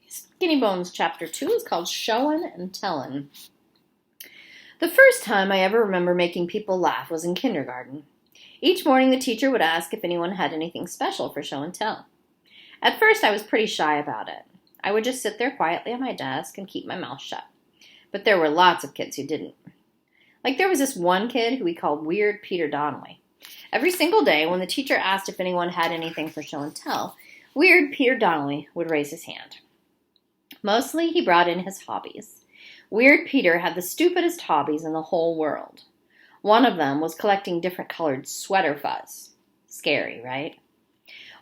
Skinnybones Chapter 2 is called Showin' and Tellin'. The first time I ever remember making people laugh was in kindergarten. Each morning the teacher would ask if anyone had anything special for show and tell. At first I was pretty shy about it. I would just sit there quietly at my desk and keep my mouth shut. But there were lots of kids who didn't. Like there was this one kid who we called Weird Peter Donnelly. Every single day when the teacher asked if anyone had anything for show and tell, Weird Peter Donnelly would raise his hand. Mostly he brought in his hobbies. Weird Peter had the stupidest hobbies in the whole world. One of them was collecting different colored sweater fuzz. Scary, right?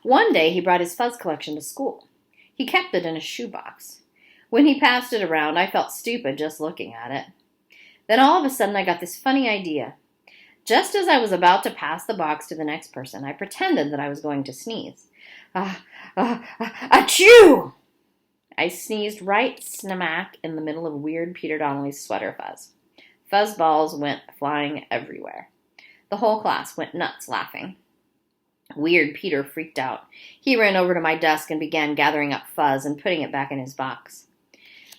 One day he brought his fuzz collection to school. He kept it in a shoebox. When he passed it around, I felt stupid just looking at it. Then all of a sudden I got this funny idea. Just as I was about to pass the box to the next person, I pretended that I was going to sneeze. Achoo! I sneezed right smack in the middle of Weird Peter Donnelly's sweater fuzz. Fuzz balls went flying everywhere. The whole class went nuts laughing. Weird Peter freaked out. He ran over to my desk and began gathering up fuzz and putting it back in his box.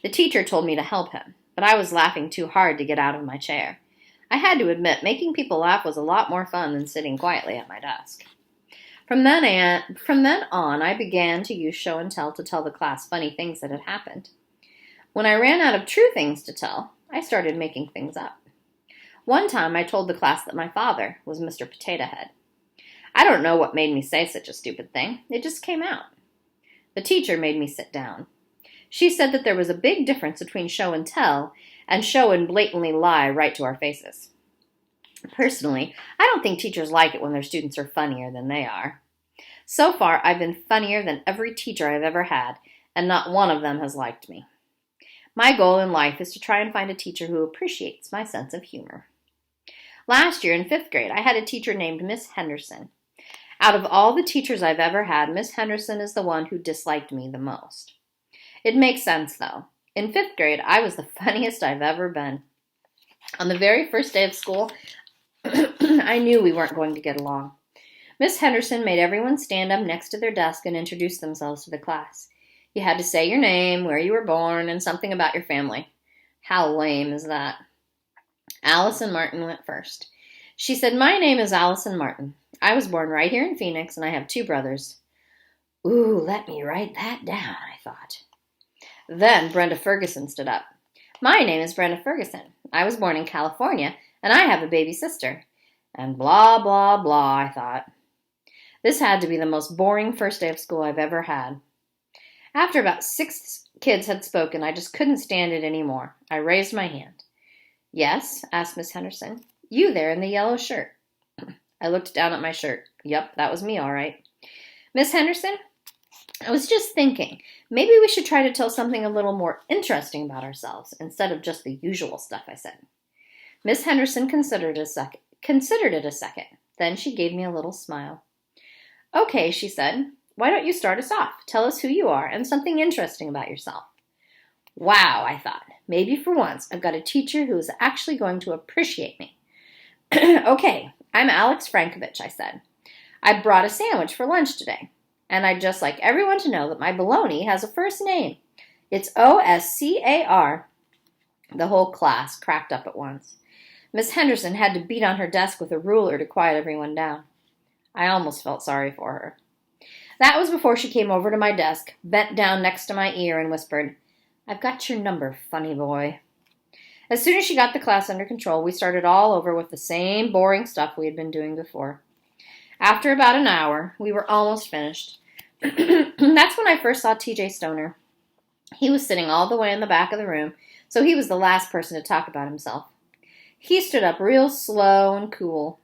The teacher told me to help him, but I was laughing too hard to get out of my chair. I had to admit, making people laugh was a lot more fun than sitting quietly at my desk. From then on, I began to use show and tell to tell the class funny things that had happened. When I ran out of true things to tell, I started making things up. One time I told the class that my father was Mr. Potato Head. I don't know what made me say such a stupid thing. It just came out. The teacher made me sit down. She said that there was a big difference between show and tell and show and blatantly lie right to our faces. Personally, I don't think teachers like it when their students are funnier than they are. So far, I've been funnier than every teacher I've ever had, and not one of them has liked me. My goal in life is to try and find a teacher who appreciates my sense of humor. Last year in 5th grade, I had a teacher named Miss Henderson. Out of all the teachers I've ever had, Miss Henderson is the one who disliked me the most. It makes sense, though. In 5th grade, I was the funniest I've ever been. On the very first day of school, I knew we weren't going to get along. Miss Henderson made everyone stand up next to their desk and introduce themselves to the class. You had to say your name, where you were born, and something about your family. How lame is that? Allison Martin went first. She said, "My name is Allison Martin. I was born right here in Phoenix, and I have 2 brothers." Ooh, let me write that down, I thought. Then Brenda Ferguson stood up. "My name is Brenda Ferguson. I was born in California, and I have a baby sister." And blah, blah, blah, I thought. This had to be the most boring first day of school I've ever had. After about 6 kids had spoken, I just couldn't stand it anymore. I raised my hand. "Yes?" asked Miss Henderson. "You there in the yellow shirt." I looked down at my shirt. Yep, that was me, all right. "Miss Henderson, I was just thinking, maybe we should try to tell something a little more interesting about ourselves instead of just the usual stuff," I said. Miss Henderson considered it a second. Then she gave me a little smile. "Okay," she said. "Why don't you start us off? Tell us who you are and something interesting about yourself." Wow, I thought. Maybe for once I've got a teacher who is actually going to appreciate me. "Okay, I'm Alex Frankovich," I said. "I brought a sandwich for lunch today. And I'd just like everyone to know that my bologna has a first name. It's Oscar. The whole class cracked up at once. Miss Henderson had to beat on her desk with a ruler to quiet everyone down. I almost felt sorry for her. That was before she came over to my desk, bent down next to my ear, and whispered, "I've got your number, funny boy." As soon as she got the class under control, we started all over with the same boring stuff we had been doing before. After about an hour, we were almost finished. That's when I first saw TJ Stoner. He was sitting all the way in the back of the room, so he was the last person to talk about himself. He stood up real slow and cool.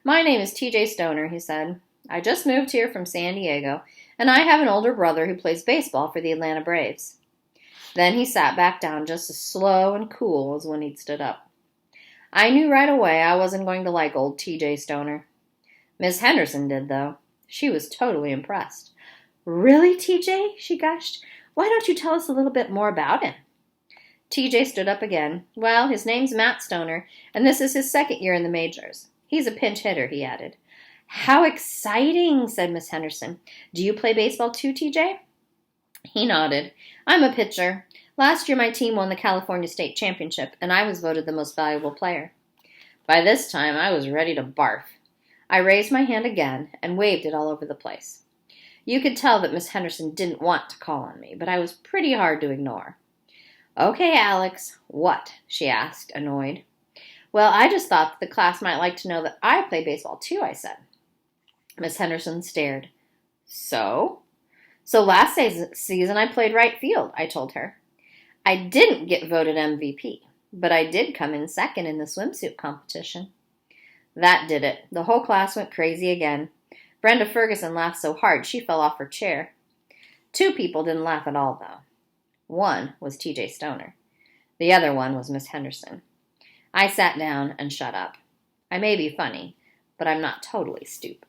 "My name is TJ Stoner," he said. "I just moved here from San Diego, and I have an older brother who plays baseball for the Atlanta Braves." Then he sat back down just as slow and cool as when he'd stood up. I knew right away I wasn't going to like old TJ Stoner. Miss Henderson did, though. She was totally impressed. "Really, TJ?" she gushed. "Why don't you tell us a little bit more about him?" TJ stood up again. "Well, his name's Matt Stoner, and this is his 2nd year in the majors. He's a pinch hitter," he added. "How exciting," said Miss Henderson. "Do you play baseball too, TJ?" He nodded. I'm a pitcher. Last year my team won the California State Championship, and I was voted the most valuable player. By this time, I was ready to barf. I raised my hand again and waved it all over the place. You could tell that Miss Henderson didn't want to call on me, but I was pretty hard to ignore. Okay, Alex, what? She asked, annoyed. Well, I just thought that the class might like to know that I play baseball too, I said. Miss Henderson stared. So? So last season I played right field, I told her. I didn't get voted MVP, but I did come in second in the swimsuit competition. That did it. The whole class went crazy again. Brenda Ferguson laughed so hard she fell off her chair. 2 people didn't laugh at all, though. One was T.J. Stoner. The other one was Miss Henderson. I sat down and shut up. I may be funny, but I'm not totally stupid.